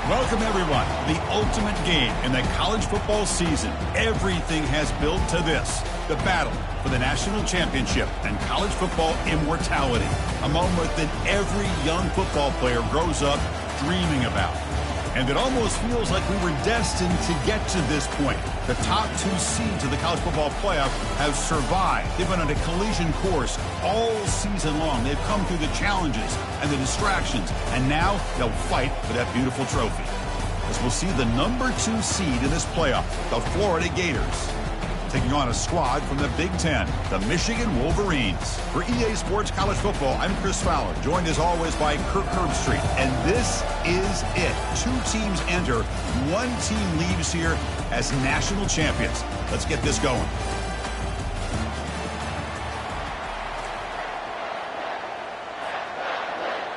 Welcome, everyone. The ultimate game in the college football season. Everything has built to this. The battle for the national championship and college football immortality. A moment that every young football player grows up dreaming about. And it almost feels like we were destined to get to this point. The top two seeds of the college football playoff have survived. They've been on a collision course all season long. They've come through the challenges and the distractions, and now they'll fight for that beautiful trophy. As we'll see the number 2 seed in this playoff, the Florida Gators, taking on a squad from the Big Ten, the Michigan Wolverines. For EA Sports College Football, I'm Chris Fowler, joined as always by Kirk Herbstreit. And this is it. 2 teams enter, 1 team leaves here as national champions. Let's get this going.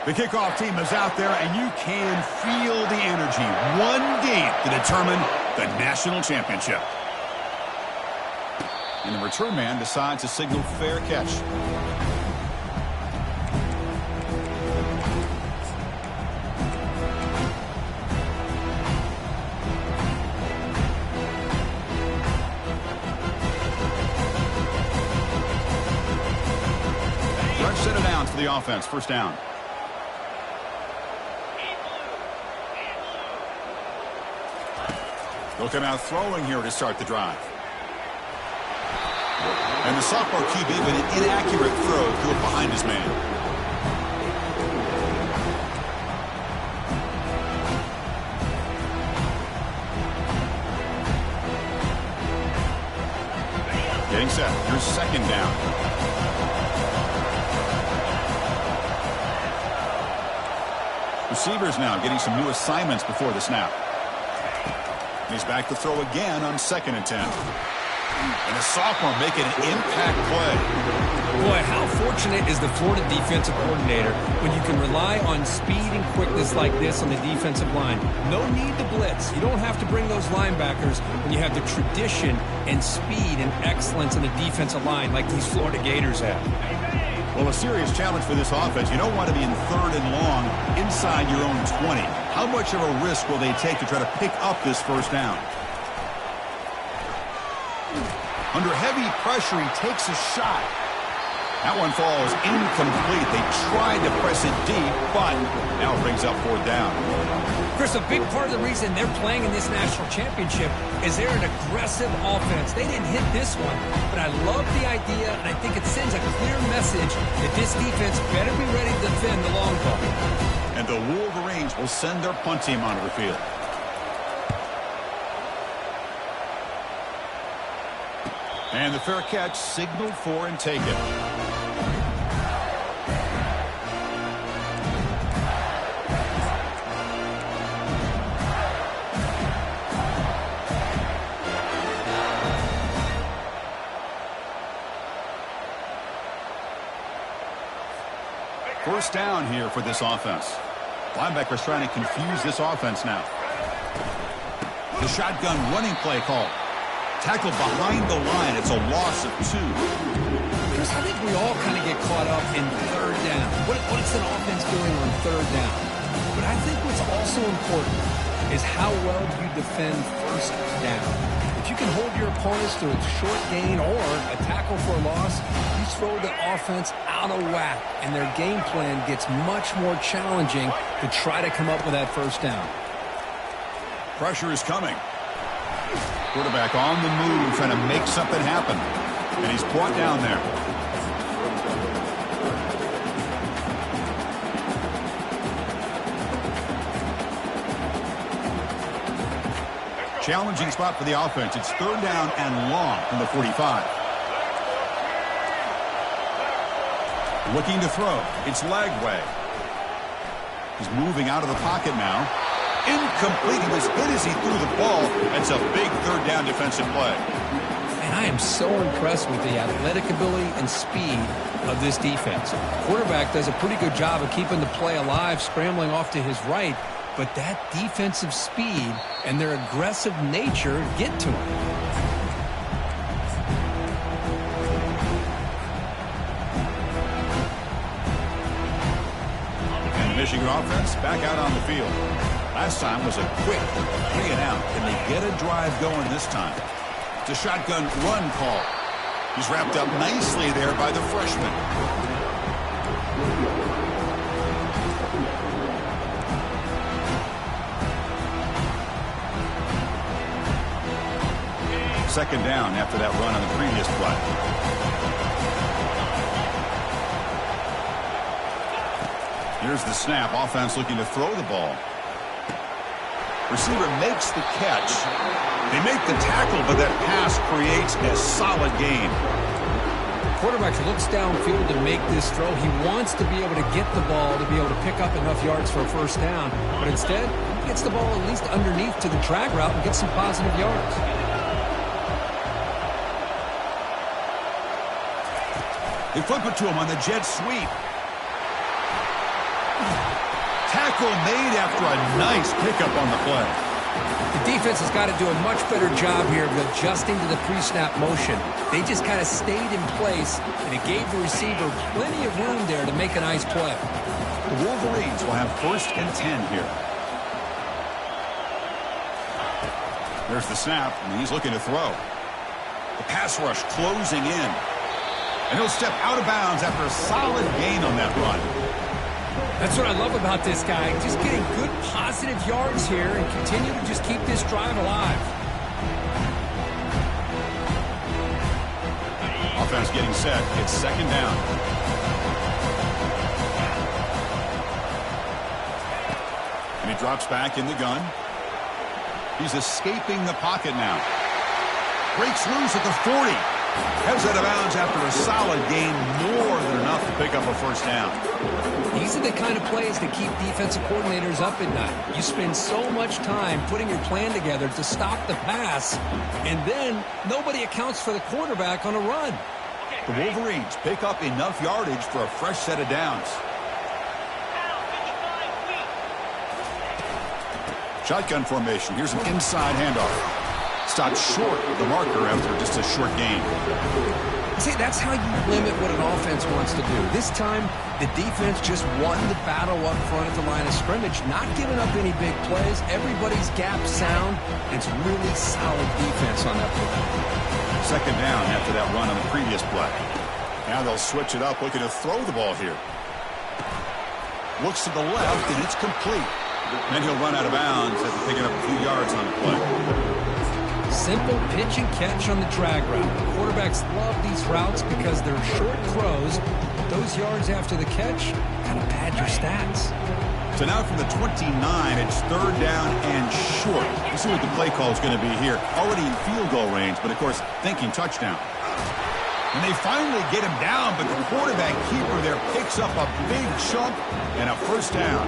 The kickoff team is out there, and you can feel the energy. 1 game to determine the national championship. And the return man decides to signal fair catch. Rush set it down for the offense. First down. They'll come out throwing here to start the drive. And the sophomore QB with an inaccurate throw threw it behind his man. Getting set. Here's second down. Receivers now getting some new assignments before the snap. He's back to throw again on 2nd and 10. And a sophomore making an impact play. Boy, how fortunate is the Florida defensive coordinator when you can rely on speed and quickness like this on the defensive line. No need to blitz. You don't have to bring those linebackers when you have the tradition and speed and excellence in the defensive line like these Florida Gators have. Well, a serious challenge for this offense. You don't want to be in 3rd and long inside your own 20. How much of a risk will they take to try to pick up this first down? Under heavy pressure, he takes a shot. That one falls incomplete. They tried to press it deep, but now it brings up 4th down. Chris, a big part of the reason they're playing in this national championship is they're an aggressive offense. They didn't hit this one, but I love the idea, and I think it sends a clear message that this defense better be ready to defend the long ball. And the Wolverines will send their punt team onto the field. And the fair catch signaled for and taken. First down here for this offense. Linebackers trying to confuse this offense now. The shotgun running play call. Tackled behind the line. It's a loss of 2. Chris, I think we all kind of get caught up in 3rd down. What's an offense doing on 3rd down? But I think what's also important is how well you defend 1st down. If you can hold your opponents to a short gain or a tackle for a loss, you throw the offense out of whack, and their game plan gets much more challenging to try to come up with that 1st down. Pressure is coming. Quarterback on the move, trying to make something happen. And he's brought down there. Challenging spot for the offense. It's 3rd down and long from the 45. Looking to throw. It's Lagway. He's moving out of the pocket now. Incomplete. He was hit as he threw the ball. It's a big 3rd down defensive play. And I am so impressed with the athletic ability and speed of this defense. Quarterback does a pretty good job of keeping the play alive, scrambling off to his right, but that defensive speed and their aggressive nature get to him. And Michigan offense back out on the field. Last time was a quick 3 and out. Can they get a drive going this time? It's a shotgun run call. He's wrapped up nicely there by the freshman. Second down after that run on the previous play. Here's the snap. Offense looking to throw the ball. Receiver makes the catch. They make the tackle, but that pass creates a solid gain. Quarterback looks downfield to make this throw. He wants to be able to get the ball to be able to pick up enough yards for a first down, but instead he gets the ball at least underneath to the drag route and gets some positive yards. They flip it to him on the jet sweep. Tackle made after a nice pickup on the play. The defense has got to do a much better job here of adjusting to the pre-snap motion. They just kind of stayed in place, and it gave the receiver plenty of room there to make a nice play. The Wolverines will have 1st and 10 here. There's the snap, and he's looking to throw. The pass rush closing in. And he'll step out of bounds after a solid gain on that run. That's what I love about this guy. Just getting good positive yards here and continue to just keep this drive alive. Offense getting set. It's second down. And he drops back in the gun. He's escaping the pocket now. Breaks loose at the 40. Heads out of bounds after a solid gain, more than enough to pick up a first down. These are the kind of plays that keep defensive coordinators up at night. You spend so much time putting your plan together to stop the pass, and then nobody accounts for the quarterback on a run. The Wolverines pick up enough yardage for a fresh set of downs. Shotgun formation. Here's an inside handoff. Stopped short of the marker after just a short gain. See, that's how you limit what an offense wants to do. This time, the defense just won the battle up front at the line of scrimmage, not giving up any big plays. Everybody's gap sound. It's really solid defense on that play. Second down after that run on the previous play. Now they'll switch it up, looking to throw the ball here. Looks to the left, and it's complete. Then he'll run out of bounds after picking up a few yards on the play. Simple pitch and catch on the drag route. Quarterbacks love these routes because they're short throws. Those yards after the catch kind of pad your stats. So now from the 29, it's third down and short. We'll see what the play call is going to be here. Already in field goal range, but of course thinking touchdown. And they finally get him down, but the quarterback keeper there picks up a big chunk and a first down.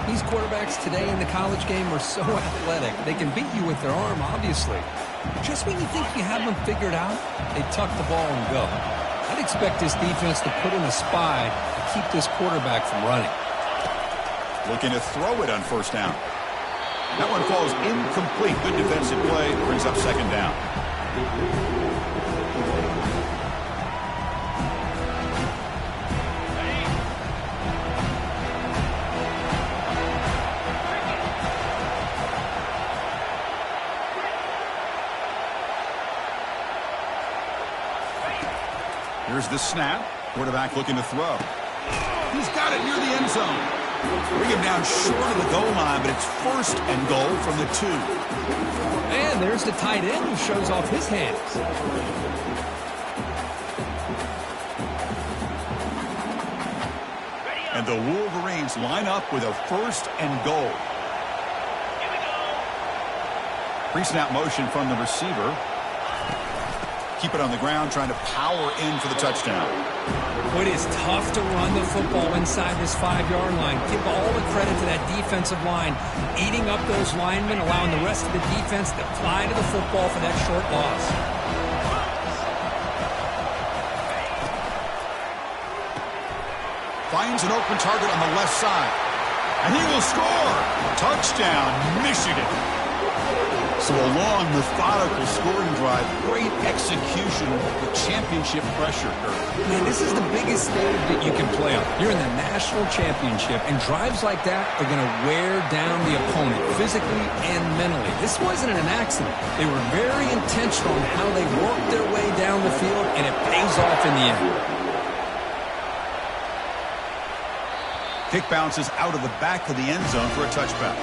These quarterbacks today in the college game are so athletic. They can beat you with their arm, obviously. Just when you think you have them figured out, they tuck the ball and go. I'd expect this defense to put in a spy to keep this quarterback from running. Looking to throw it on first down. That one falls incomplete. Good defensive play. Brings up second down. Here's the snap. Quarterback looking to throw. He's got it near the end zone. Bring him down short of the goal line, but it's first and goal from the 2. And there's the tight end who shows off his hands. And the Wolverines line up with a first and goal. Pre-snap motion from the receiver. Keep it on the ground, trying to power in for the touchdown. It is tough to run the football inside this 5-yard line. Give all the credit to that defensive line, eating up those linemen, allowing the rest of the defense to fly to the football for that short loss. Finds an open target on the left side. And he will score. Touchdown, Michigan. So a long, methodical scoring drive, great execution with championship pressure, Kurt. Man, this is the biggest stage that you can play on. You're in the national championship, and drives like that are going to wear down the opponent physically and mentally. This wasn't an accident. They were very intentional on how they worked their way down the field, and it pays off in the end. Kick bounces out of the back of the end zone for a touchback.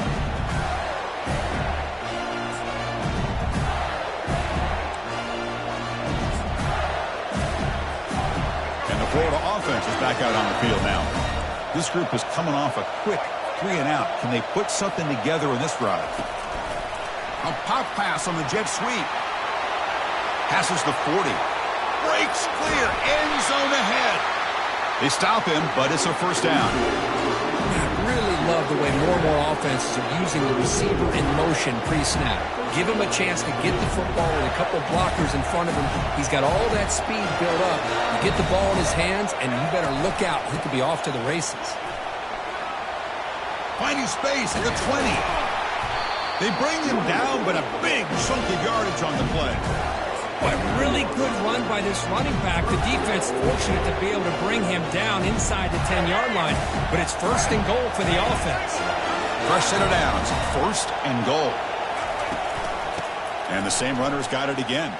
And the Florida offense is back out on the field now. This group is coming off a quick 3-and-out. Can they put something together in this drive? A pop pass on the jet sweep. Passes the 40. Breaks clear. End zone ahead. They stop him, but it's a first down. I really love the way more and more offenses are using the receiver in motion pre-snap. Give him a chance to get the football with a couple blockers in front of him. He's got all that speed built up. You get the ball in his hands, and you better look out. He could be off to the races. Finding space at the 20. They bring him down, but a big chunk of yardage on the play. Boy, really good run by this running back. The defense fortunate to be able to bring him down inside the 10-yard line, but it's first and goal for the offense. Fresh set of downs, first and goal. And the same runner's got it again.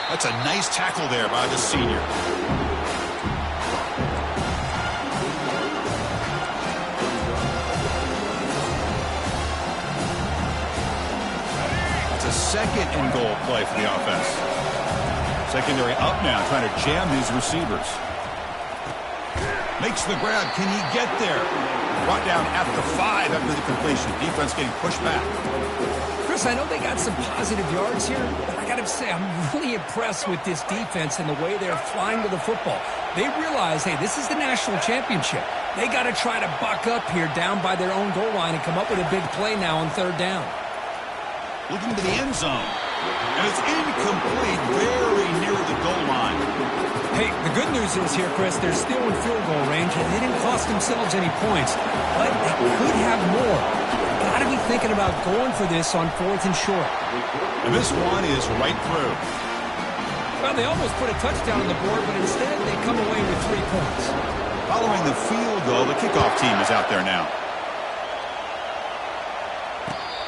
That's a nice tackle there by the senior. Second and goal play for the offense. Secondary up now, trying to jam these receivers. Makes the grab. Can he get there? Brought down at the 5 after the completion. Defense getting pushed back. Chris, I know they got some positive yards here, but I got to say, I'm really impressed with this defense and the way they're flying to the football. They realize, hey, this is the national championship. They got to try to buck up here down by their own goal line and come up with a big play now on third down. Looking to the end zone. And it's incomplete, very near the goal line. Hey, the good news is here, Chris, they're still in field goal range, and they didn't cost themselves any points. But they could have more. Got to be thinking about going for this on fourth and short. And this one is right through. Well, they almost put a touchdown on the board, but instead they come away with 3 points. Following the field goal, the kickoff team is out there now.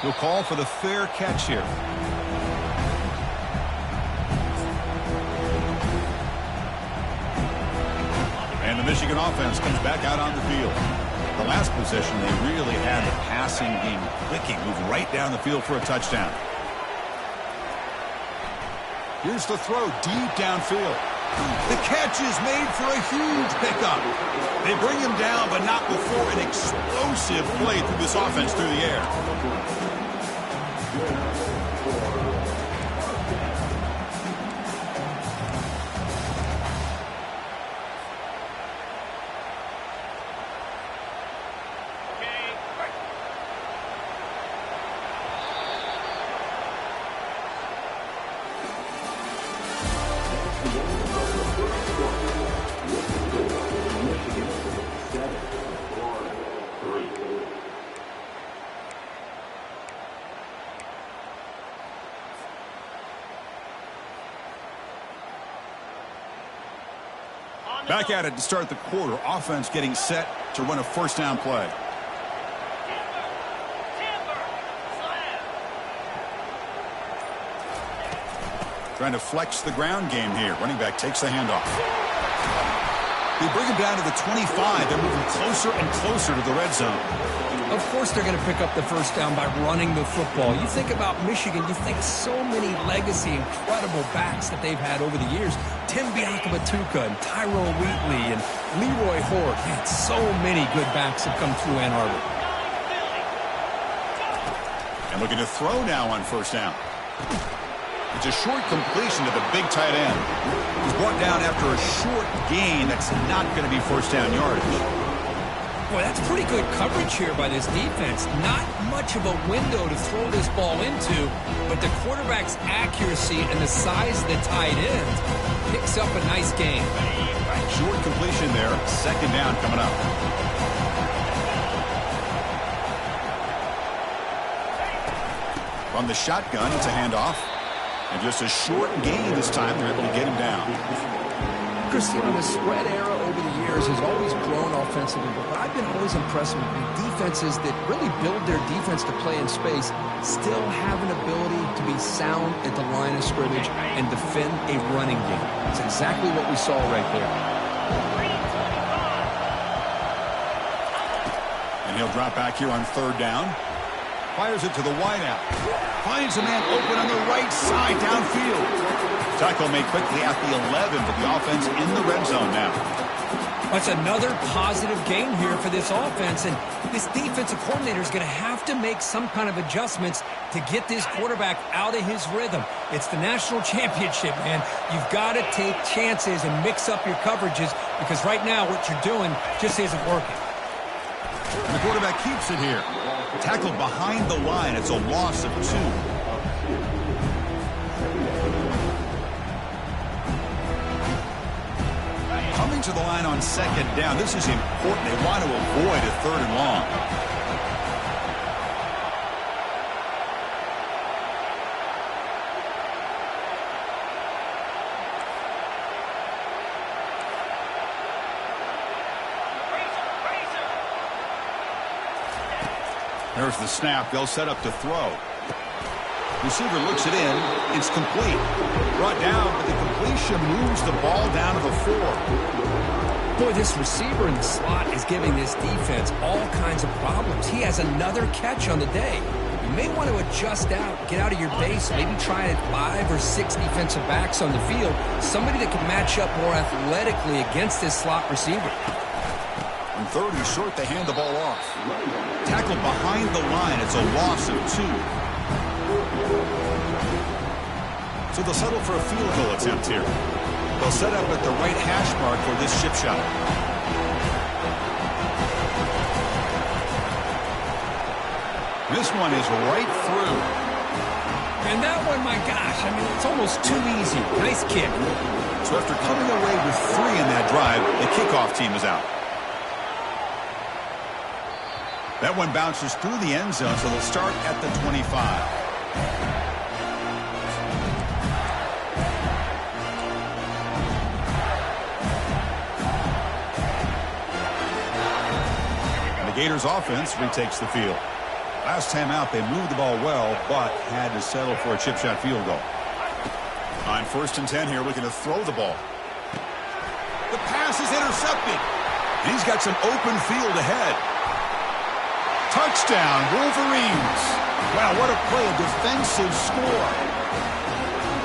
He'll call for the fair catch here. And the Michigan offense comes back out on the field. The last possession, they really had the passing game clicking, move right down the field for a touchdown. Here's the throw deep downfield. The catch is made for a huge pickup. They bring him down, but not before an explosive play through this offense through the air. Back at it to start the quarter. Offense getting set to run a first down play. Trying to flex the ground game here. Running back takes the handoff. They bring him down to the 25. They're moving closer and closer to the red zone. Of course they're going to pick up the first down by running the football. You think about Michigan, you think so many legacy, incredible backs that they've had over the years. Tim Biakabatuka and Tyrone Wheatley and Leroy Horde. Man, so many good backs have come through Ann Arbor. And looking to throw now on first down. It's a short completion to the big tight end. He's brought down after a short gain. That's not going to be first down yardage. Boy, that's pretty good coverage here by this defense. Not much of a window to throw this ball into, but the quarterback's accuracy and the size of the tight end picks up a nice gain. Short completion there. Second down coming up. From the shotgun, it's a handoff. And just a short gain this time. They're able to get him down. Chris, you know, the spread era over the years has always grown offensively, but I've been always impressed with defenses that really build their defense to play in space, still have an ability to be sound at the line of scrimmage and defend a running game. It's exactly what we saw right there. And he'll drop back here on third down. Fires it to the wideout. Finds a man open on the right side downfield. Tackle made quickly at the 11, but the offense in the red zone now. That's another positive game here for this offense, and this defensive coordinator is going to have to make some kind of adjustments to get this quarterback out of his rhythm. It's the national championship, man. You've got to take chances and mix up your coverages because right now what you're doing just isn't working. And the quarterback keeps it here. Tackled behind the line. It's a loss of 2. Coming to the line on second down. This is important. They want to avoid a third and long. There's the snap. They'll set up to throw. Receiver looks it in. It's complete. Brought down, but the completion moves the ball down to the 4. Boy, this receiver in the slot is giving this defense all kinds of problems. He has another catch on the day. You may want to adjust out, get out of your base, maybe try 5 or 6 defensive backs on the field, somebody that can match up more athletically against this slot receiver. On third and short, they hand the ball off. Tackled behind the line. It's a loss of 2. So they'll settle for a field goal attempt here. They'll set up at the right hash mark for this chip shot. This one is right through. And that one, my gosh, I mean, it's almost too easy. Nice kick. So after coming away with 3 in that drive, the kickoff team is out. That one bounces through the end zone, so they'll start at the 25. And the Gators offense retakes the field. Last time out, they moved the ball well, but had to settle for a chip shot field goal. On 1st and 10 here, looking to throw the ball. The pass is intercepted. And he's got some open field ahead. Touchdown, Wolverines. Wow, what a play, a defensive score.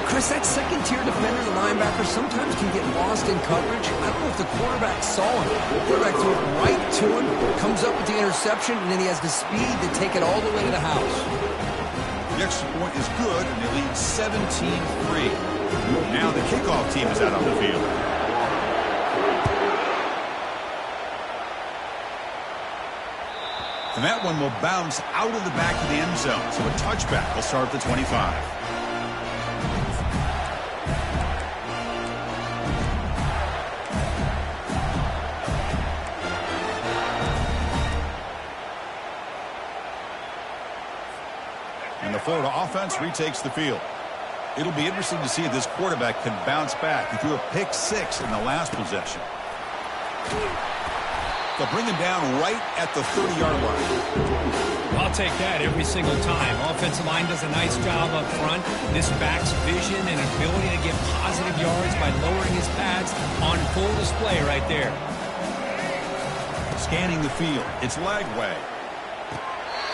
Chris, that second-tier defender, the linebacker, sometimes can get lost in coverage. I don't know if the quarterback saw him. The quarterback threw it right to him, comes up with the interception, and then he has the speed to take it all the way to the house. The extra point is good, and they lead 17-3. Now the kickoff team is out on the field. And that one will bounce out of the back of the end zone. So a touchback will start at the 25. And the Florida offense retakes the field. It'll be interesting to see if this quarterback can bounce back. He threw a pick 6 in the last possession. They'll bring him down right at the 30-yard line. I'll take that every single time. Offensive line does a nice job up front. This back's vision and ability to get positive yards by lowering his pads on full display right there. Scanning the field. It's Lagway.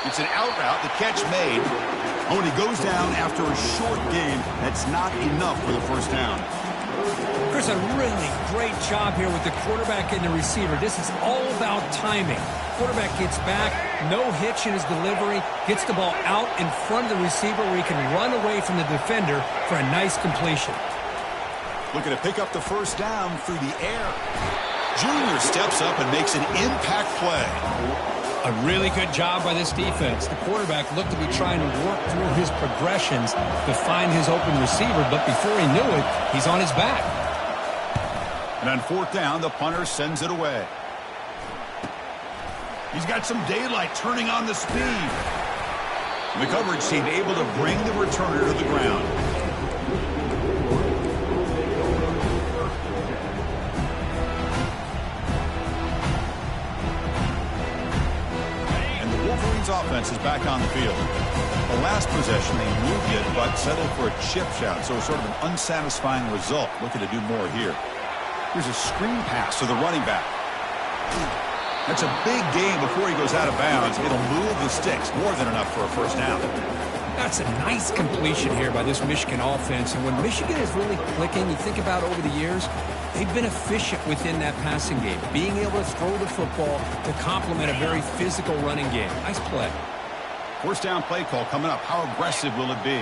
It's an out route. The catch made. Oh, and he goes down after a short game. That's not enough for the first down. Chris, a really great job here with the quarterback and the receiver. This is all about timing. Quarterback gets back, no hitch in his delivery, gets the ball out in front of the receiver where he can run away from the defender for a nice completion. Looking to pick up the first down through the air. Junior steps up and makes an impact play. A really good job by this defense. The quarterback looked to be trying to work through his progressions to find his open receiver, but before he knew it, he's on his back. And on 4th down, the punter sends it away. He's got some daylight turning on the speed. The coverage team able to bring the returner to the ground. And the Wolverines offense is back on the field. The last possession they moved it but settled for a chip shot, so sort of an unsatisfying result. Looking to do more here. Here's a screen pass to the running back. That's a big gain before he goes out of bounds. It'll move the sticks, more than enough for a first down. That's a nice completion here by this Michigan offense. And when Michigan is really clicking, you think about over the years, they've been efficient within that passing game, being able to throw the football to complement a very physical running game. Nice play. First down play call coming up. How aggressive will it be?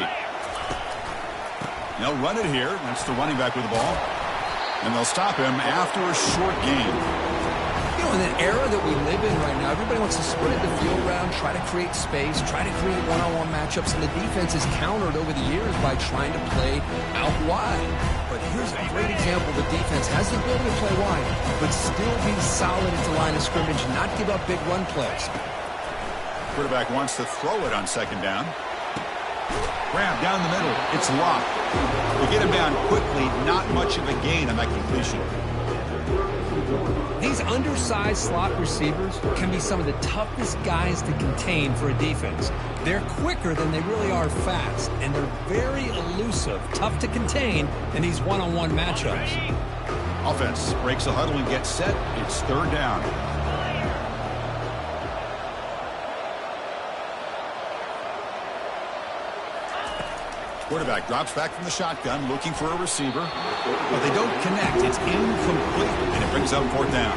They'll run it here. That's the running back with the ball. And they'll stop him after a short gain. You know, in an era that we live in right now, everybody wants to spread the field around, try to create space, try to create one-on-one matchups, and the defense is countered over the years by trying to play out wide. But here's a great example. The defense has the ability to play wide, but still be solid at the line of scrimmage, not give up big run plays. Quarterback wants to throw it on second down. Grab down the middle. It's locked. We'll get him down quickly. Not much of a gain on that completion. These undersized slot receivers can be some of the toughest guys to contain for a defense. They're quicker than they really are fast, and they're very elusive, tough to contain in these one-on-one matchups. Offense breaks the huddle and gets set. It's third down. Quarterback drops back from the shotgun, looking for a receiver. But they don't connect. It's incomplete, and it brings up fourth down.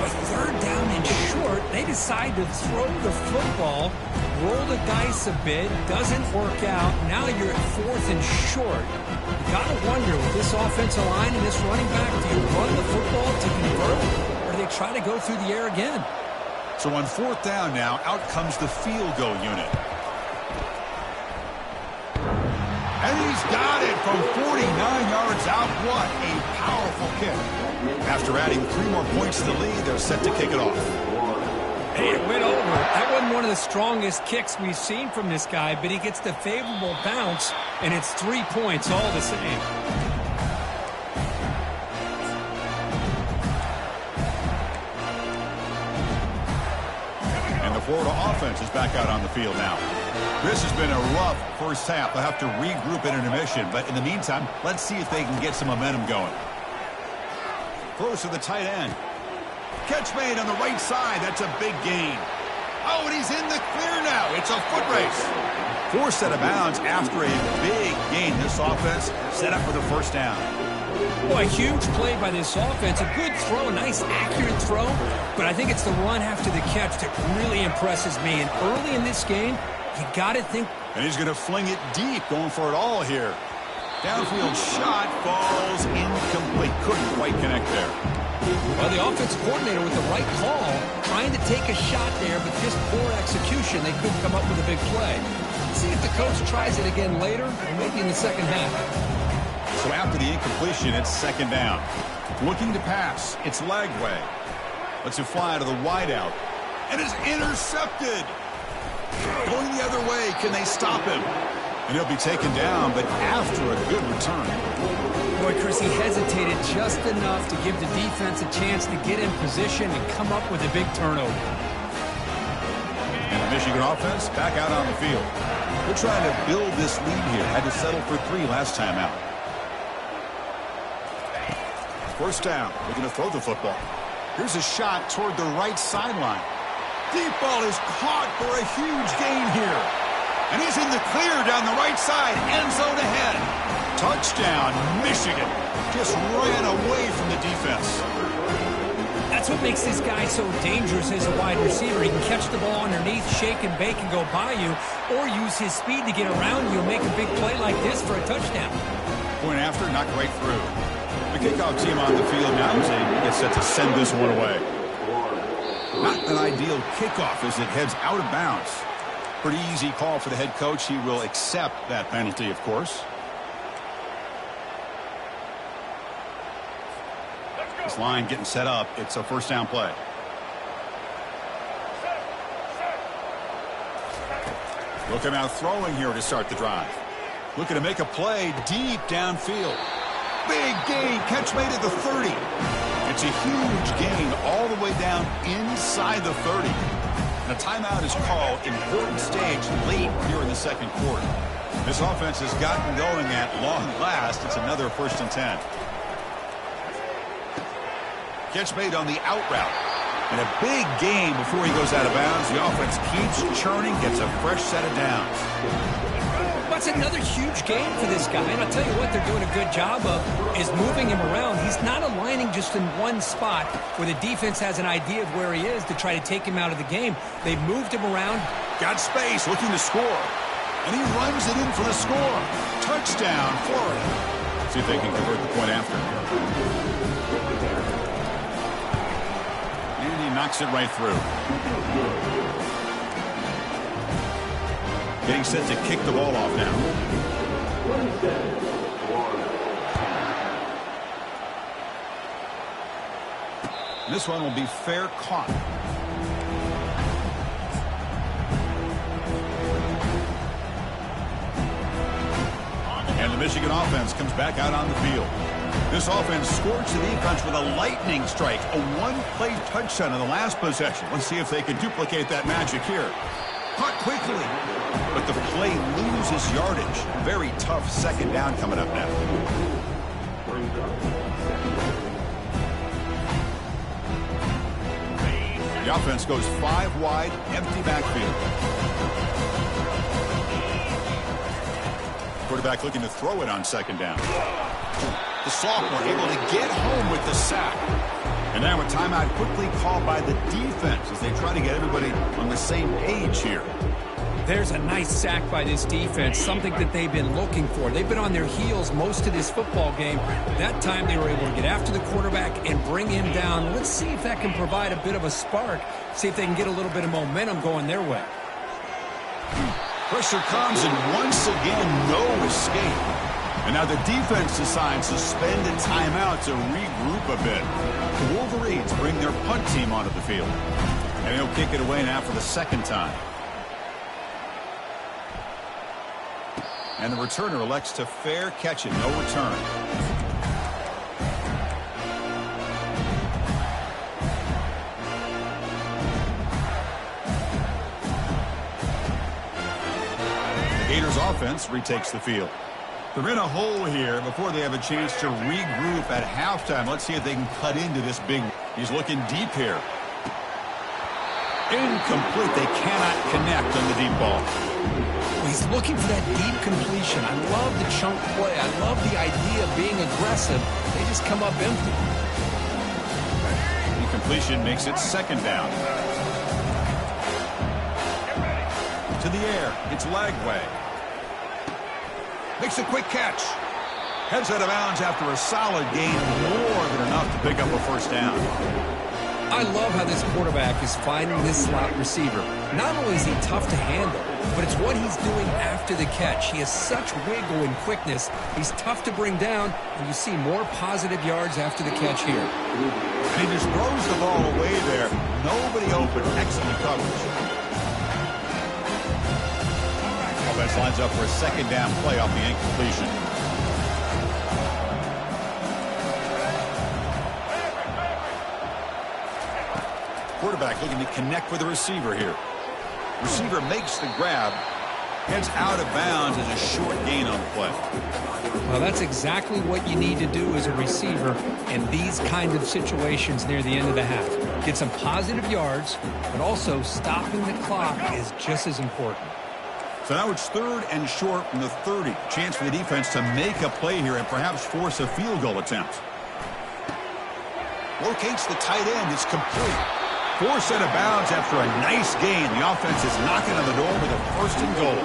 But third down and short, they decide to throw the football, roll the dice a bit, doesn't work out. Now you're at fourth and short. You got to wonder, with this offensive line and this running back, do you run the football to convert, or do they try to go through the air again? So on fourth down now, out comes the field goal unit. And he's got it from 49 yards out. What a powerful kick. After adding 3 more points to the lead, they're set to kick it off. Hey, it went over. That wasn't one of the strongest kicks we've seen from this guy, but he gets the favorable bounce, and it's 3 points all the same. And the Florida offense is back out on the field now. This has been a rough first half. They'll have to regroup in intermission, but in the meantime, let's see if they can get some momentum going. Throws to the tight end. Catch made on the right side. That's a big gain. Oh, and he's in the clear now. It's a foot race. Forced out of bounds after a big gain. This offense set up for the first down. Boy, a huge play by this offense. A good throw, a nice accurate throw, but I think it's the run after the catch that really impresses me. And early in this game, you got to think. And he's going to fling it deep, going for it all here. Downfield shot falls incomplete. Couldn't quite connect there. Well, the offensive coordinator with the right call, trying to take a shot there, but just poor execution. They couldn't come up with a big play. Let's see if the coach tries it again later, or maybe in the second half. So after the incompletion, it's second down. Looking to pass. It's Lagway. Lets it fly to the wideout. And it's intercepted. Going the other way. Can they stop him? And he'll be taken down, but after a good return. Boy, Chris, he hesitated just enough to give the defense a chance to get in position and come up with a big turnover. And the Michigan offense back out on the field. They're trying to build this lead here. Had to settle for 3 last time out. First down. They're going to throw the football. Here's a shot toward the right sideline. Deep ball is caught for a huge gain here. And he's in the clear down the right side. End zone ahead. Touchdown, Michigan. Just ran away from the defense. That's what makes this guy so dangerous as a wide receiver. He can catch the ball underneath, shake and bake and go by you, or use his speed to get around you and make a big play like this for a touchdown. Point after, knocked right through. The kickoff team on the field now as they get set to send this one away. Not an ideal kickoff as it heads out of bounds. Pretty easy call for the head coach. He will accept that penalty, of course. This line getting set up. It's a first down play. He'll come out throwing here to start the drive. Looking to make a play deep downfield. Big gain, catch made at the 30. It's a huge gain all the way down inside the 30. And a timeout is called, important stage late here in the second quarter. This offense has gotten going at long last. It's another 1st and 10. Catch made on the out route. And a big gain before he goes out of bounds. The offense keeps churning, gets a fresh set of downs. That's another huge game for this guy. And I'll tell you what they're doing a good job of is moving him around. He's not aligning just in one spot where the defense has an idea of where he is to try to take him out of the game. They've moved him around. Got space, looking to score. And he runs it in for the score. Touchdown, Florida. See if they can convert the point after. And he knocks it right through. Getting set to kick the ball off now. This one will be fair caught. And the Michigan offense comes back out on the field. This offense scorched the defense with a lightning strike. A one-play touchdown in the last possession. Let's see if they can duplicate that magic here. Caught quickly, but the play loses yardage. Very tough second down coming up now. The offense goes 5 wide, empty backfield. Quarterback looking to throw it on second down. The sophomore able to get home with the sack. And now a timeout quickly called by the defense as they try to get everybody on the same page here. There's a nice sack by this defense, something that they've been looking for. They've been on their heels most of this football game. That time they were able to get after the quarterback and bring him down. Let's see if that can provide a bit of a spark, see if they can get a little bit of momentum going their way. Pressure comes, and once again, no escape. And now the defense decides to spend a timeout to regroup a bit. The Wolverines bring their punt team onto the field. And he'll kick it away now for the second time. And the returner elects to fair catch it, no return. The Gators offense retakes the field. They're in a hole here before they have a chance to regroup at halftime. Let's see if they can cut into this big. He's looking deep here. Incomplete. They cannot connect on the deep ball. He's looking for that deep completion. I love the chunk play. I love the idea of being aggressive. They just come up empty. Incompletion makes it second down. To the air. It's Lagway. Makes a quick catch. Heads out of bounds after a solid gain, more than enough to pick up a first down. I love how this quarterback is finding this slot receiver. Not only is he tough to handle, but it's what he's doing after the catch. He has such wiggle and quickness. He's tough to bring down, and you see more positive yards after the catch here. And he just throws the ball away there. Nobody open. Excellent coverage. Offense lines up for a second down play off the incompletion. Quarterback looking to connect with the receiver here. Receiver makes the grab. Heads out of bounds as a short gain on the play. Well, that's exactly what you need to do as a receiver in these kinds of situations near the end of the half. Get some positive yards, but also stopping the clock is just as important. So now it's 3rd and short from the 30. Chance for the defense to make a play here and perhaps force a field goal attempt. Locates the tight end. It's complete. Forced out of bounds after a nice gain. The offense is knocking on the door with a 1st and goal.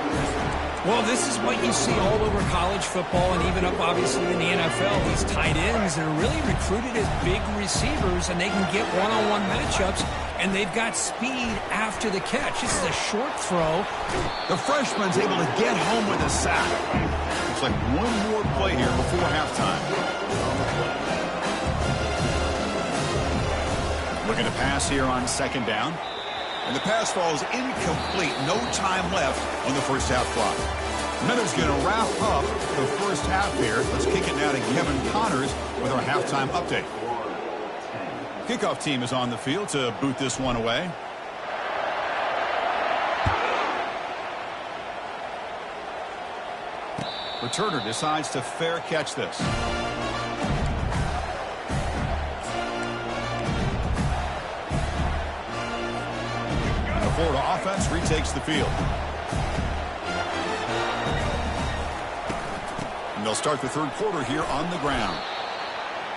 Well, this is what you see all over college football and even up, obviously, in the NFL. These tight ends that are really recruited as big receivers, and they can get one-on-one matchups, and they've got speed after the catch. This is a short throw. The freshman's able to get home with a sack. Looks like one more play here before halftime. Looking to pass here on second down. And the pass falls incomplete. No time left on the first half clock. Miller's going to wrap up the first half here. Let's kick it now to Kevin Connors with our halftime update. Kickoff team is on the field to boot this one away. Returner decides to fair catch this. And the Florida offense retakes the field. And they'll start the third quarter here on the ground.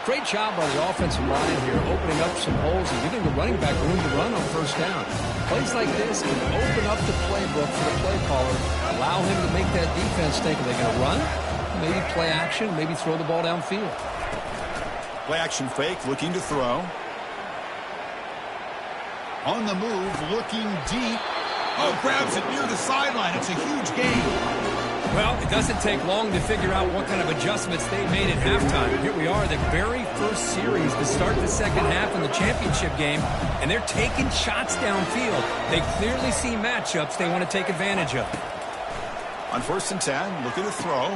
Great job by the offensive line here, opening up some holes and giving the running back room to run on first down. Plays like this can open up the playbook for the play caller, allow him to make that defense think, are they going to run? Maybe play action, maybe throw the ball downfield. Play action fake, looking to throw. On the move, looking deep. Oh, grabs it near the sideline. It's a huge gain. Well, it doesn't take long to figure out what kind of adjustments they made at halftime. Here we are, the very first series to start the second half in the championship game, and they're taking shots downfield. They clearly see matchups they want to take advantage of. On 1st and 10, looking to throw.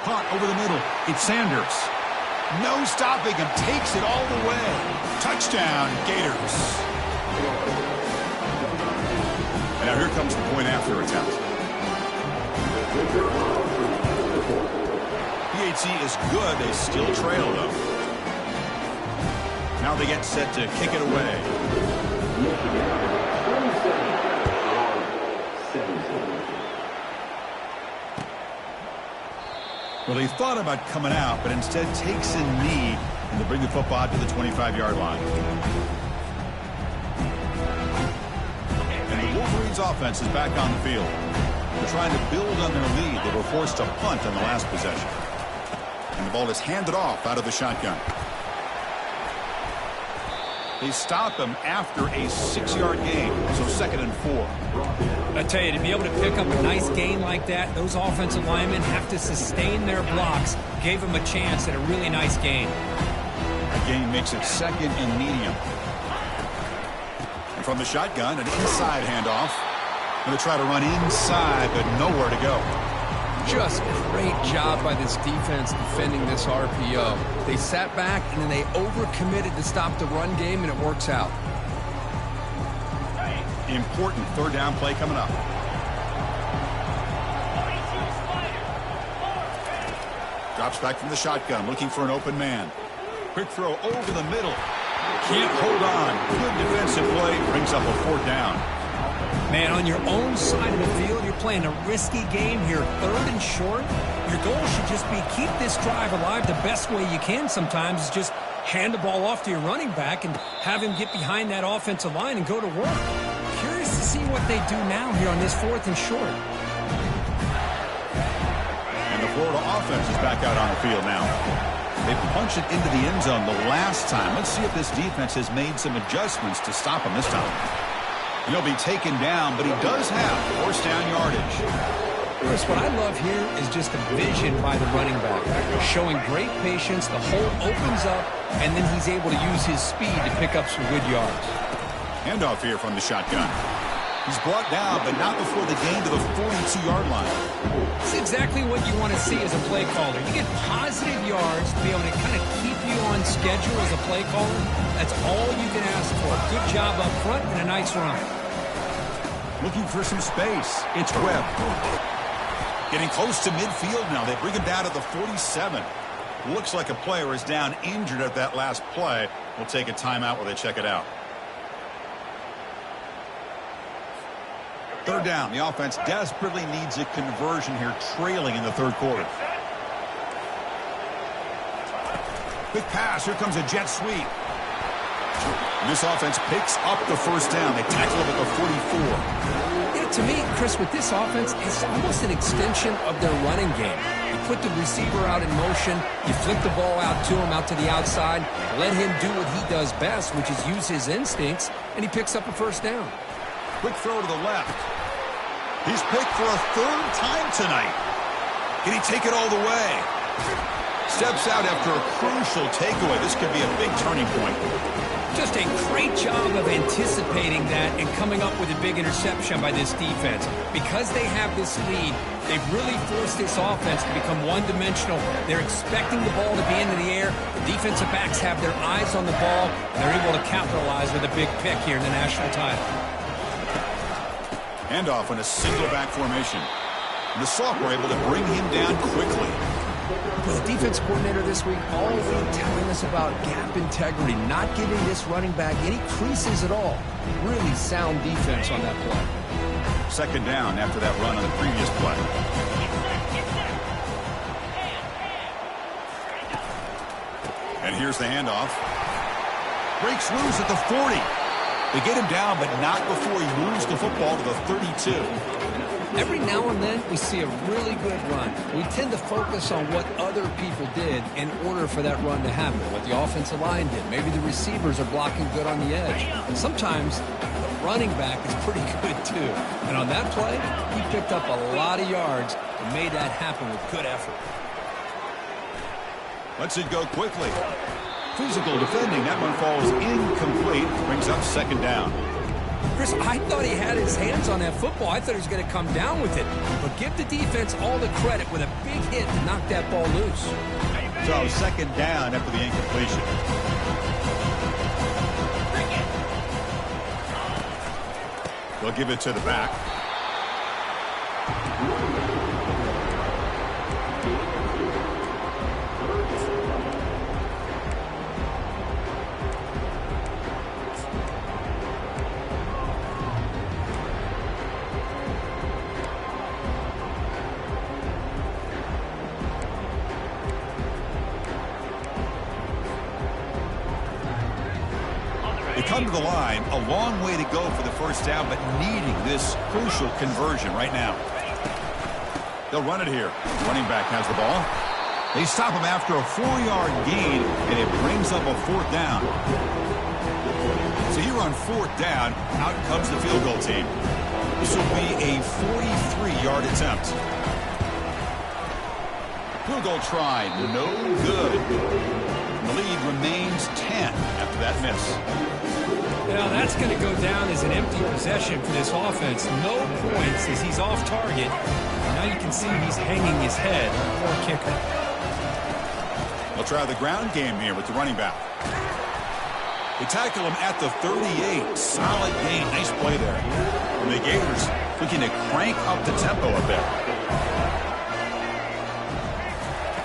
Caught over the middle. It's Sanders. No stopping him. Takes it all the way. Touchdown, Gators. And now here comes the point after attempt. PAT is good. They still trail, though. Now they get set to kick it away. Well, he thought about coming out, but instead takes a knee and to bring the football to the 25-yard line. And the Wolverines offense is back on the field. They're trying to build on their lead. They were forced to punt on the last possession. And the ball is handed off out of the shotgun. They stop him after a 6-yard gain, so 2nd and 4. I tell you, to be able to pick up a nice gain like that, those offensive linemen have to sustain their blocks. Gave them a chance at a really nice gain. That gain makes it 2nd and medium. And from the shotgun, an inside handoff. Going to try to run inside, but nowhere to go. Just great job by this defense defending this RPO. They sat back, and then they overcommitted to stop the run game, and it works out. Important 3rd down play coming up. Drops back from the shotgun, looking for an open man. Quick throw over the middle. Can't hold on. Good defensive play. Brings up a 4th down. Man, on your own side of the field, you're playing a risky game here. 3rd and short. Your goal should just be keep this drive alive the best way you can sometimes is just hand the ball off to your running back and have him get behind that offensive line and go to work. Curious to see what they do now here on this 4th and short. And the Florida offense is back out on the field now. They punched it into the end zone the last time. Let's see if this defense has made some adjustments to stop him this time. He'll be taken down, but he does have 4th down yardage. Chris, what I love here is just the vision by the running back. Showing great patience, the hole opens up, and then he's able to use his speed to pick up some good yards. Handoff here from the shotgun. He's brought down, but not before the gain to the 42-yard line. It's exactly what you want to see as a play caller. You get positive yards to be able to kind of keep you on schedule as a play caller. That's all you can ask for. Good job up front and a nice run. Looking for some space. It's Webb. Getting close to midfield now. They bring him down to the 47. Looks like a player is down injured at that last play. We'll take a timeout while they check it out. 3rd down. The offense desperately needs a conversion here, trailing in the 3rd quarter. Quick pass. Here comes a jet sweep. And this offense picks up the 1st down. They tackle him at the 44. Yeah, to me, Chris, with this offense, it's almost an extension of their running game. You put the receiver out in motion, you flip the ball out to him, out to the outside, let him do what he does best, which is use his instincts, and he picks up a 1st down. Quick throw to the left. He's picked for a 3rd time tonight. Can he take it all the way? Steps out after a crucial takeaway. This could be a big turning point. Just a great job of anticipating that and coming up with a big interception by this defense. Because they have this lead, they've really forced this offense to become one-dimensional. They're expecting the ball to be into the air. The defensive backs have their eyes on the ball, and they're able to capitalize with a big pick here in the national title. Handoff in a single back formation. And the Sophomore able to bring him down quickly. The defense coordinator this week all week telling us about gap integrity, not giving this running back any creases at all. Really sound defense on that play. Second down after that run on the previous play. And here's the handoff. Breaks loose at the 40. They get him down, but not before he moves the football to the 32. Every now and then, we see a really good run. We tend to focus on what other people did in order for that run to happen, what the offensive line did. Maybe the receivers are blocking good on the edge. And sometimes, the running back is pretty good, too. And on that play, he picked up a lot of yards and made that happen with good effort. Lets it go quickly. Physical defending. That one falls incomplete. Brings up second down. Chris, I thought he had his hands on that football. I thought he was going to come down with it. But give the defense all the credit with a big hit to knock that ball loose. So second down after the incompletion. They'll give it to the back. Come to the line, a long way to go for the first down, but needing this crucial conversion right now. They'll run it here. Running back has the ball. They stop him after a 4-yard gain, and it brings up a fourth down. So here on fourth down, out comes the field goal team. This will be a 43-yard attempt. Field goal tried, no good. The lead remains 10 after that miss. Now that's going to go down as an empty possession for this offense. No points as he's off target. Now you can see he's hanging his head. Poor kicker. They'll try the ground game here with the running back. They tackle him at the 38. Solid gain. Nice play there. And the Gators looking to crank up the tempo a bit.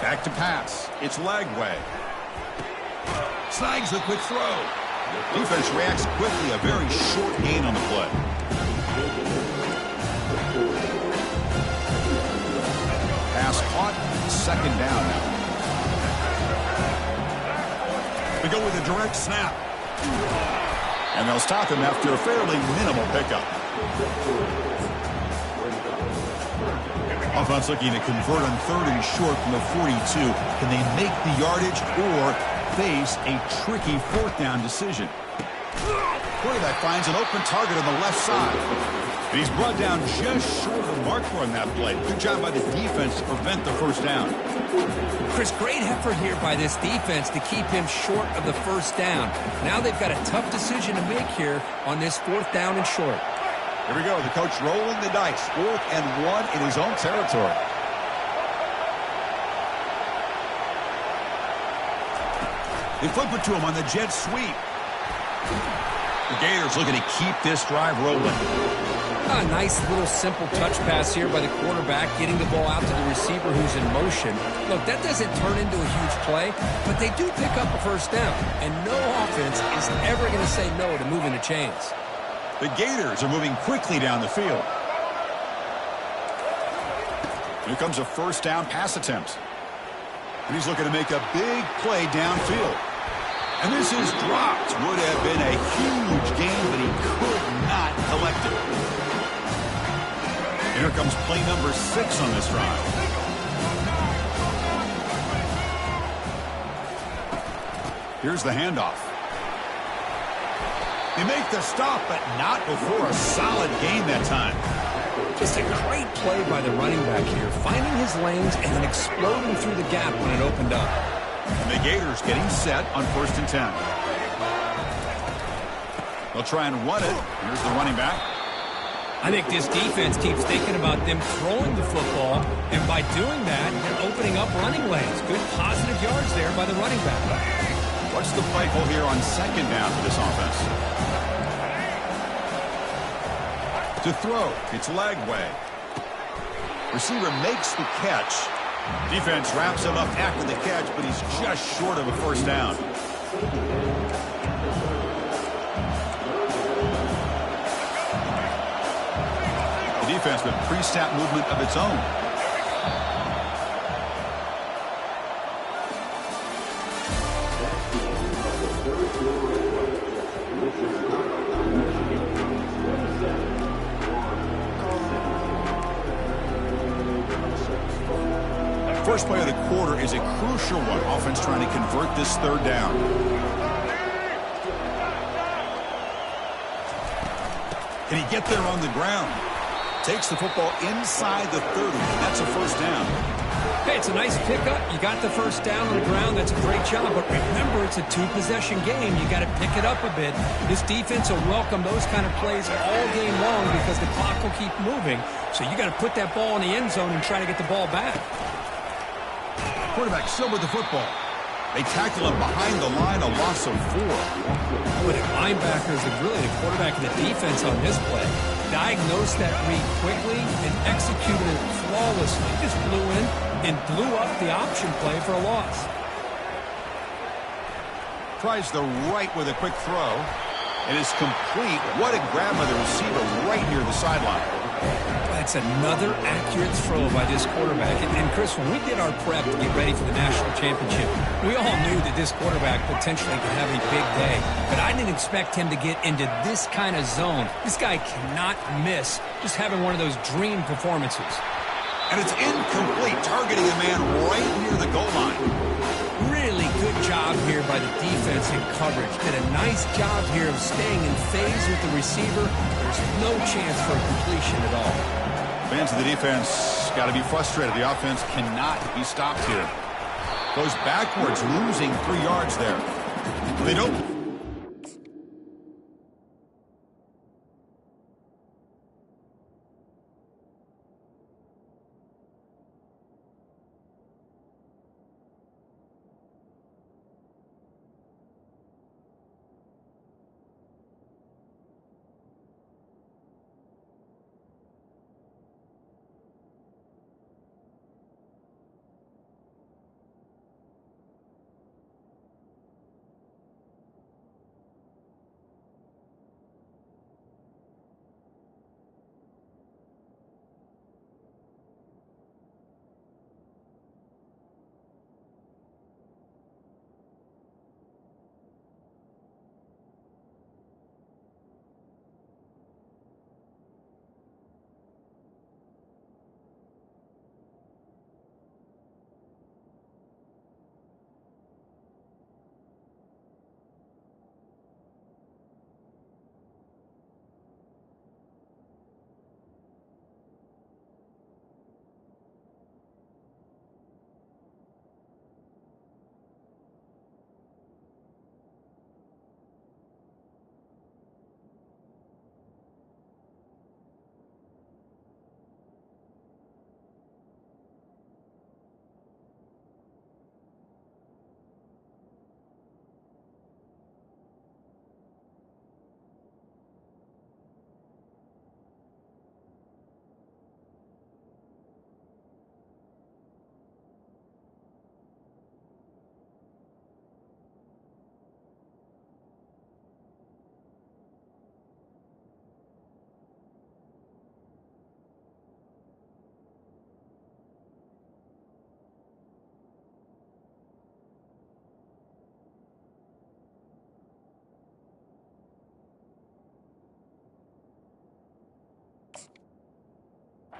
Back to pass. It's Lagway. Snags the quick throw. Defense reacts quickly. A very short gain on the play. Pass caught. Second down now. We go with a direct snap. And they'll stop him after a fairly minimal pickup. Offense looking to convert on third and short from the 42. Can they make the yardage or face a tricky fourth down decision? Quarterback finds an open target on the left side. And he's brought down just short of the marker on that play. Good job by the defense to prevent the first down. Chris, great effort here by this defense to keep him short of the first down. Now they've got a tough decision to make here on this fourth down and short. Here we go. The coach rolling the dice. 4th and 1 in his own territory. They flip it to him on the jet sweep. The Gators looking to keep this drive rolling. A nice little simple touch pass here by the quarterback, getting the ball out to the receiver who's in motion. Look, that doesn't turn into a huge play, but they do pick up a first down. And no offense is ever going to say no to moving the chains. The Gators are moving quickly down the field. Here comes a first down pass attempt. And he's looking to make a big play downfield. And this is dropped. Would have been a huge gain, but he could not collect it. And here comes play number 6 on this drive. Here's the handoff. They make the stop, but not before a solid gain that time. Just a great play by the running back here, finding his lanes and then exploding through the gap when it opened up. And the Gators getting set on 1st and 10. They'll try and run it. Here's the running back. I think this defense keeps thinking about them throwing the football, and by doing that, they're opening up running lanes. Good positive yards there by the running back. What's the play call here on second down for this offense? To throw, it's leg way. Receiver makes the catch. Defense wraps him up after the catch, but he's just short of a first down. The defense with pre-snap movement of its own. First play of the quarter is a crucial one. Offense trying to convert this third down. Can he get there on the ground? Takes the football inside the 30, and that's a first down. Hey, it's a nice pickup. You got the first down on the ground. That's a great job. But remember, it's a two-possession game. You got to pick it up a bit. This defense will welcome those kind of plays all game long because the clock will keep moving. So you got to put that ball in the end zone and try to get the ball back. Quarterback still with the football. They tackle him behind the line, a loss of 4. But the linebackers and really the quarterback and the defense on this play diagnosed that read quickly and executed it flawlessly. Just flew in and blew up the option play for a loss. Tries the right with a quick throw. It is complete. What a grab by the receiver right near the sideline. That's another accurate throw by this quarterback. And Chris, when we did our prep to get ready for the national championship, we all knew that this quarterback potentially could have a big day. But I didn't expect him to get into this kind of zone. This guy cannot miss just having one of those dream performances. And it's incomplete, targeting a man right near the goal line. Really good job here by the defense in coverage. Did a nice job here of staying in phase with the receiver. There's no chance for a completion at all. Fans of the defense got to be frustrated. The offense cannot be stopped here. Goes backwards, losing 3 yards there. They don't.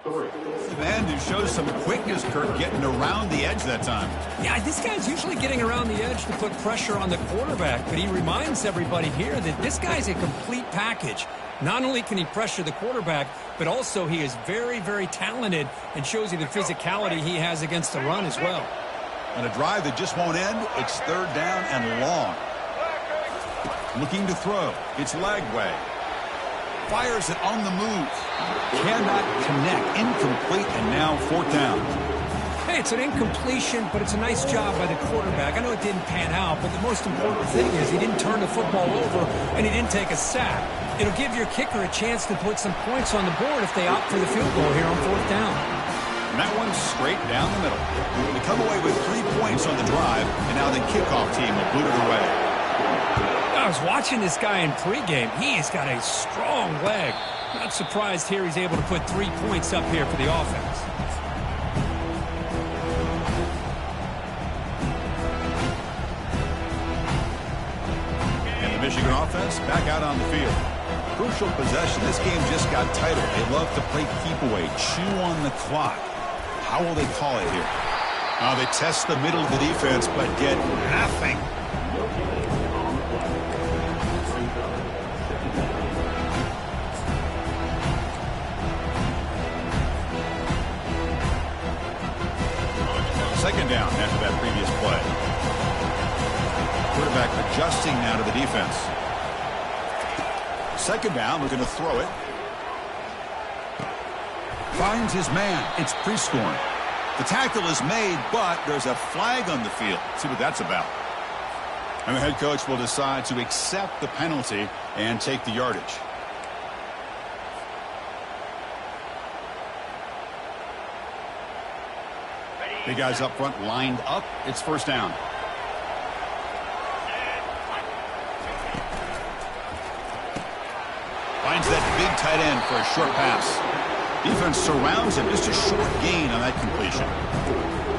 The man who shows some quickness, Kirk, getting around the edge that time. Yeah, this guy's usually getting around the edge to put pressure on the quarterback, but he reminds everybody here that this guy's a complete package. Not only can he pressure the quarterback, but also he is very, very talented and shows you the physicality he has against the run as well. On a drive that just won't end, it's third down and long. Looking to throw. It's leg way. Fires it on the move. Cannot connect. Incomplete, and now fourth down. Hey, it's an incompletion, but it's a nice job by the quarterback. I know it didn't pan out, but the most important thing is he didn't turn the football over and he didn't take a sack. It'll give your kicker a chance to put some points on the board if they opt for the field goal here on fourth down. And that one's straight down the middle. They come away with 3 points on the drive, and now the kickoff team will boot it away. I was watching this guy in pregame. He's got a strong leg. Not surprised here he's able to put 3 points up here for the offense. And the Michigan offense back out on the field. Crucial possession. This game just got tighter. They love to play keep away, chew on the clock. How will they call it here? They test the middle of the defense, but get nothing. Second down after that previous play. Quarterback adjusting now to the defense. Second down, looking to throw it. Finds his man. It's pre-scoring. The tackle is made, but there's a flag on the field. Let's see what that's about. And the head coach will decide to accept the penalty and take the yardage. The guys up front lined up. It's first down. Finds that big tight end for a short pass. Defense surrounds him. Just a short gain on that completion.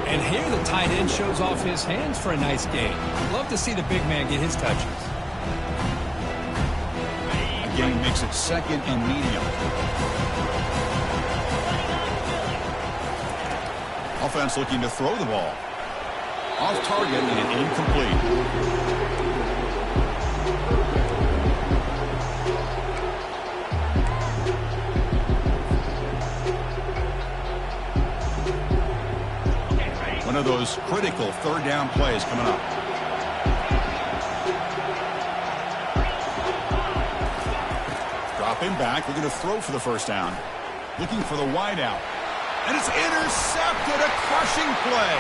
And here the tight end shows off his hands for a nice gain. Love to see the big man get his touches. A gain makes it second and medium. Offense looking to throw the ball. Off target and incomplete. One of those critical third down plays coming up. Dropping back. We're going to throw for the first down. Looking for the wide out. And it's intercepted. A crushing play.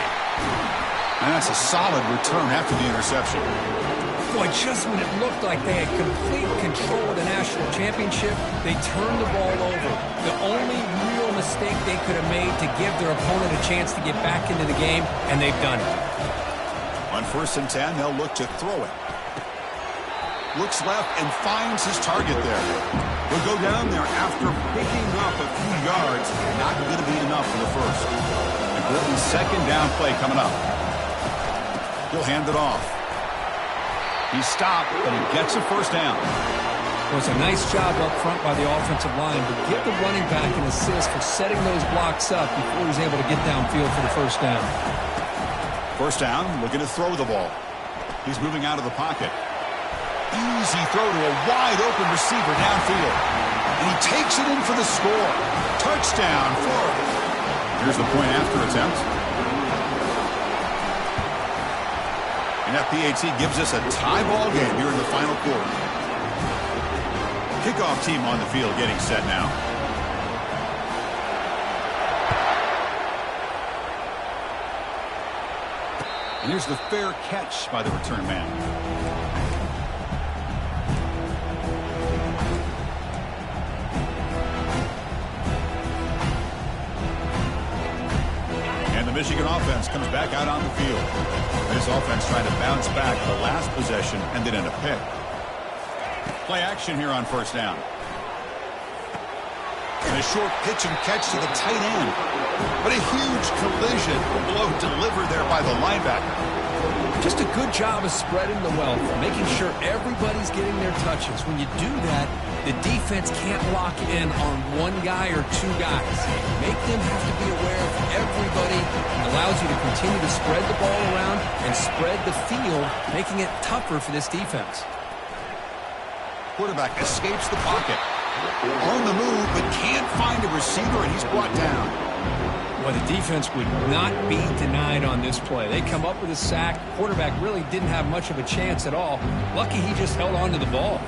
And that's a solid return after the interception. Boy, just when it looked like they had complete control of the national championship, they turned the ball over. The only real mistake they could have made to give their opponent a chance to get back into the game, and they've done it. On 1st and 10, they'll look to throw it. Looks left and finds his target there. He'll go down there after picking up a few yards. Not going to be enough for the first. Important second down play coming up. He'll hand it off. He stopped, but he gets a first down. It was a nice job up front by the offensive line, but give the running back an assist for setting those blocks up before he's able to get downfield for the first down. First down, looking to throw the ball. He's moving out of the pocket. Easy throw to a wide-open receiver downfield. And he takes it in for the score. Touchdown, Florida. Here's the point after attempt. And that PAT gives us a tie ball game here in the final quarter. Kickoff team on the field getting set now. And here's the fair catch by the return man. And the Michigan offense comes back out on the field. This offense trying to bounce back the last possession, ended in a pick. Play action here on first down. And a short pitch and catch to the tight end. But a huge collision. Blow delivered there by the linebacker. Just a good job of spreading the wealth, making sure everybody's getting their touches. When you do that, the defense can't lock in on one guy or two guys. Make them have to be aware of everybody. It allows you to continue to spread the ball around and spread the field, making it tougher for this defense. Quarterback escapes the pocket. On the move, but can't find a receiver, and he's brought down. Well, the defense would not be denied on this play. They come up with a sack. Quarterback really didn't have much of a chance at all. Lucky he just held on to the ball.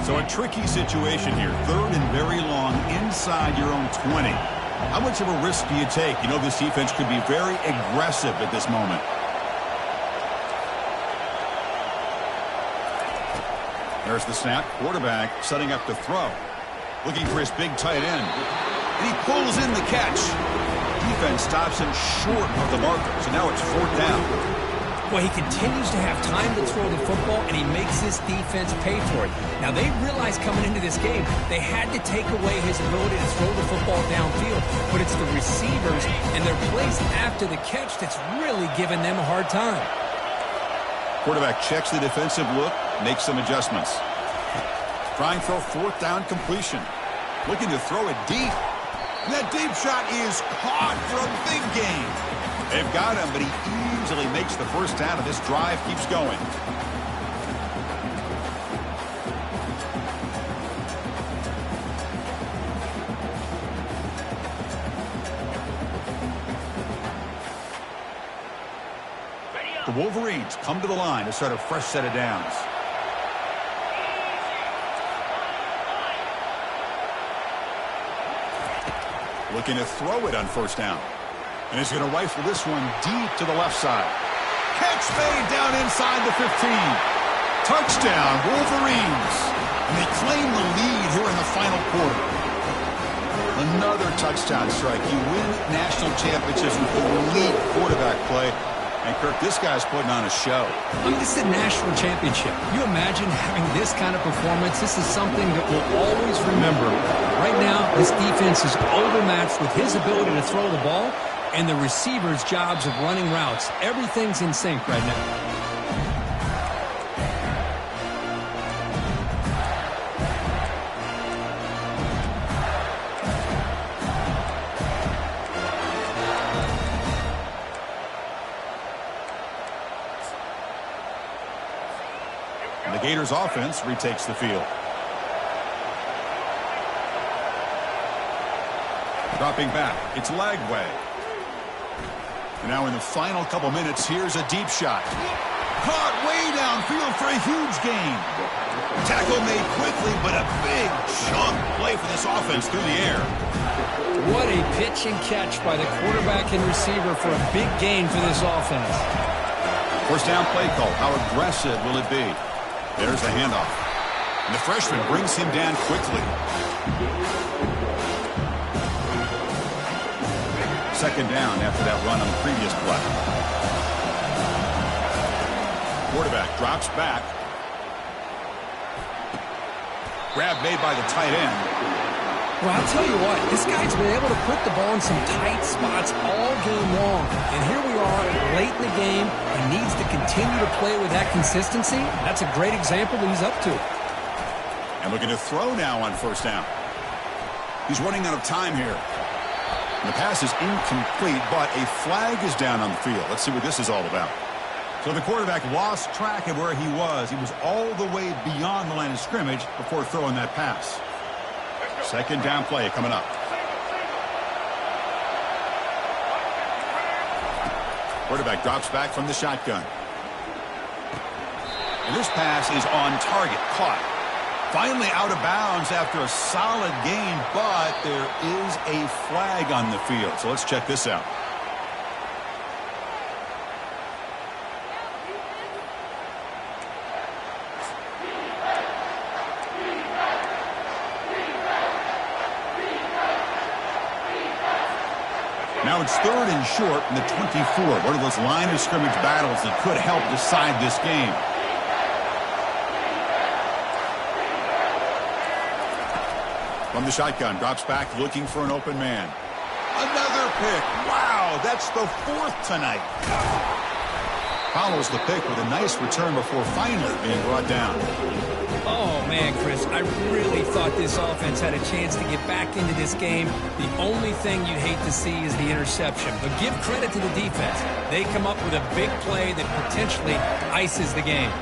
So a tricky situation here. 3rd and very long inside your own 20. How much of a risk do you take? You know this defense could be very aggressive at this moment. There's the snap. Quarterback setting up to throw. Looking for his big tight end. And he pulls in the catch. Defense stops him short of the marker. So now it's 4th down. Well, he continues to have time to throw the football, and he makes this defense pay for it. Now, they realized coming into this game they had to take away his ability to throw the football downfield, but it's the receivers and their plays after the catch that's really giving them a hard time. Quarterback checks the defensive look, makes some adjustments. Trying for a 4th down completion. Looking to throw it deep. And that deep shot is caught for a big gain. They've got him, but he easily makes the 1st down, and this drive keeps going. The Wolverines come to the line to start a fresh set of downs. Looking to throw it on 1st down. And he's going to rifle this one deep to the left side. Catch made down inside the 15. Touchdown, Wolverines. And they claim the lead here in the final quarter. Another touchdown strike. You win national championships with elite quarterback play. And, Kirk, this guy's putting on a show. I mean, this is a national championship. You imagine having this kind of performance? This is something that we'll always remember. Right now, this defense is overmatched with his ability to throw the ball and the receivers' jobs of running routes. Everything's in sync right now. And the Gators offense retakes the field. Dropping back, it's Lagway. And now in the final couple minutes, here's a deep shot. Caught way downfield for a huge gain. Tackle made quickly, but a big chunk play for this offense through the air. What a pitch and catch by the quarterback and receiver for a big gain for this offense. 1st down play call. How aggressive will it be? There's the handoff. And the freshman brings him down quickly. 2nd down after that run on the previous play. Quarterback drops back. Grab made by the tight end. Well, I'll tell you what, this guy's been able to put the ball in some tight spots all game long. And here we are late in the game. He needs to continue to play with that consistency. That's a great example that he's up to. And looking to throw now on 1st down. He's running out of time here. And the pass is incomplete, but a flag is down on the field. Let's see what this is all about. So the quarterback lost track of where he was. He was all the way beyond the line of scrimmage before throwing that pass. 2nd down play coming up. Quarterback drops back from the shotgun. And this pass is on target, caught. Finally out of bounds after a solid game, but there is a flag on the field. So let's check this out. Now it's 3rd and short in the 24. One of those line of scrimmage battles that could help decide this game. From the shotgun, drops back looking for an open man. Another pick. Wow, that's the 4th tonight. Follows the pick with a nice return before finally being brought down. Oh, man, Chris, I really thought this offense had a chance to get back into this game. The only thing you'd hate to see is the interception. But give credit to the defense. They come up with a big play that potentially ices the game.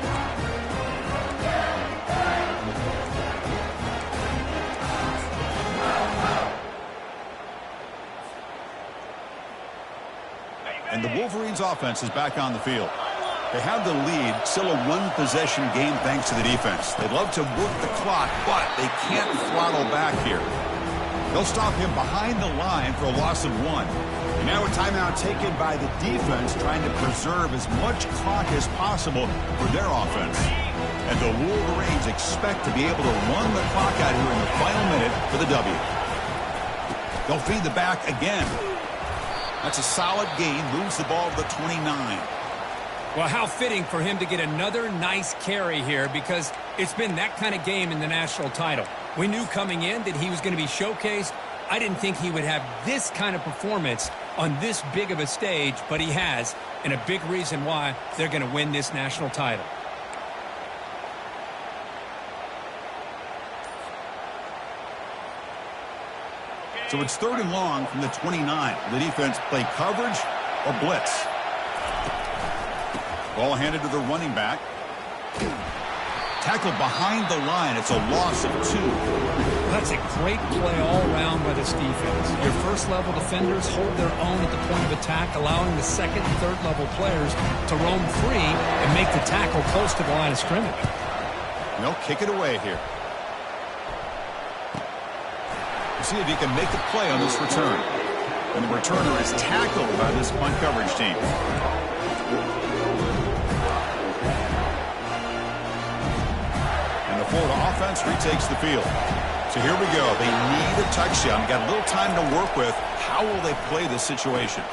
And the Wolverines offense is back on the field. They have the lead, still a one-possession game thanks to the defense. They love to work the clock, but they can't throttle back here. They'll stop him behind the line for a loss of 1. And now a timeout taken by the defense, trying to preserve as much clock as possible for their offense. And the Wolverines expect to be able to run the clock out here in the final minute for the W. They'll feed the back again. That's a solid gain, moves the ball to the 29. Well, how fitting for him to get another nice carry here, because it's been that kind of game in the national title. We knew coming in that he was going to be showcased. I didn't think he would have this kind of performance on this big of a stage, but he has, and a big reason why they're going to win this national title. So it's 3rd and long from the 29. The defense play coverage or blitz. Ball handed to the running back. Tackle behind the line. It's a loss of 2. That's a great play all around by this defense. Your first-level defenders hold their own at the point of attack, allowing the second and third-level players to roam free and make the tackle close to the line of scrimmage. And they'll kick it away here. See if he can make a play on this return. And the returner is tackled by this punt coverage team. And the Florida offense retakes the field. So here we go. They need a touchdown. Got a little time to work with. How will they play this situation?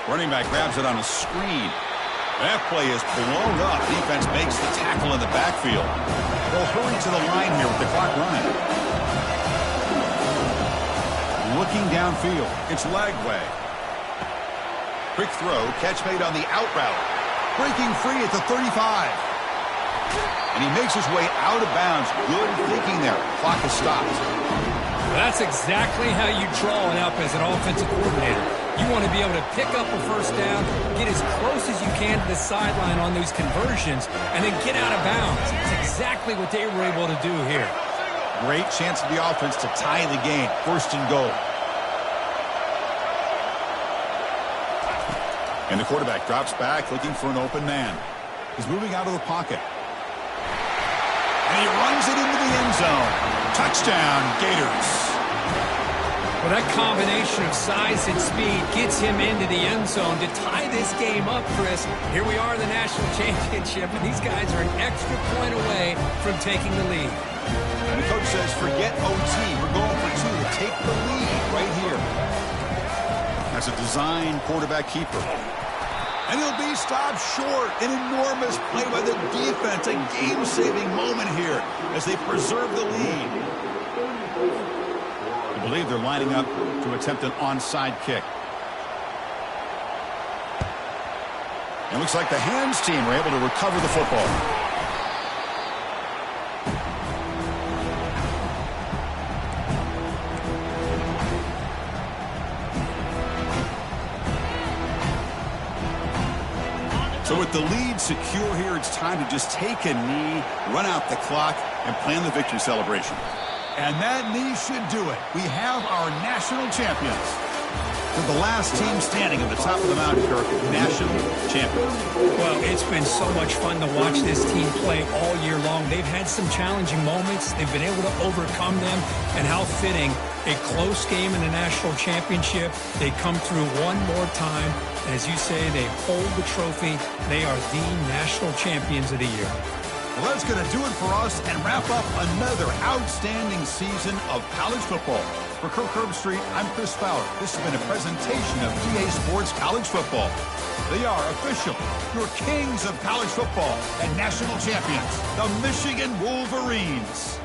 Running back grabs it on a screen. That play is blown up. Defense makes the tackle in the backfield. They'll hurry to the line here with the clock running. Looking downfield. It's leg way. Quick throw. Catch made on the out route. Breaking free at the 35. And he makes his way out of bounds. Good thinking there. Clock is stopped. That's exactly how you draw it up as an offensive coordinator. You want to be able to pick up a first down, get as close as you can to the sideline on those conversions, and then get out of bounds. It's exactly what they were able to do here. Great chance for the offense to tie the game. 1st and goal. And the quarterback drops back looking for an open man. He's moving out of the pocket. And he runs it into the end zone. Touchdown, Gators. Well, that combination of size and speed gets him into the end zone to tie this game up, Chris. Here we are in the national championship, and these guys are an extra point away from taking the lead. And the coach says, forget OT. We're going for 2 to take the lead right here. That's a design quarterback keeper. And he'll be stopped short. An enormous play by the defense. A game-saving moment here as they preserve the lead. I believe they're lining up to attempt an onside kick. It looks like the hands team were able to recover the football. So with the lead secure here, it's time to just take a knee, run out the clock, and plan the victory celebration. And that knee should do it. We have our national champions. They're the last team standing at the top of the mountain, Kirk, national champions. Well, it's been so much fun to watch this team play all year long. They've had some challenging moments. They've been able to overcome them. And how fitting, a close game in the national championship. They come through one more time. And as you say, they hold the trophy. They are the national champions of the year. Well, that's going to do it for us and wrap up another outstanding season of college football. For Kirk Herbstreit, I'm Chris Fowler. This has been a presentation of EA Sports College Football. They are official, your kings of college football and national champions, the Michigan Wolverines.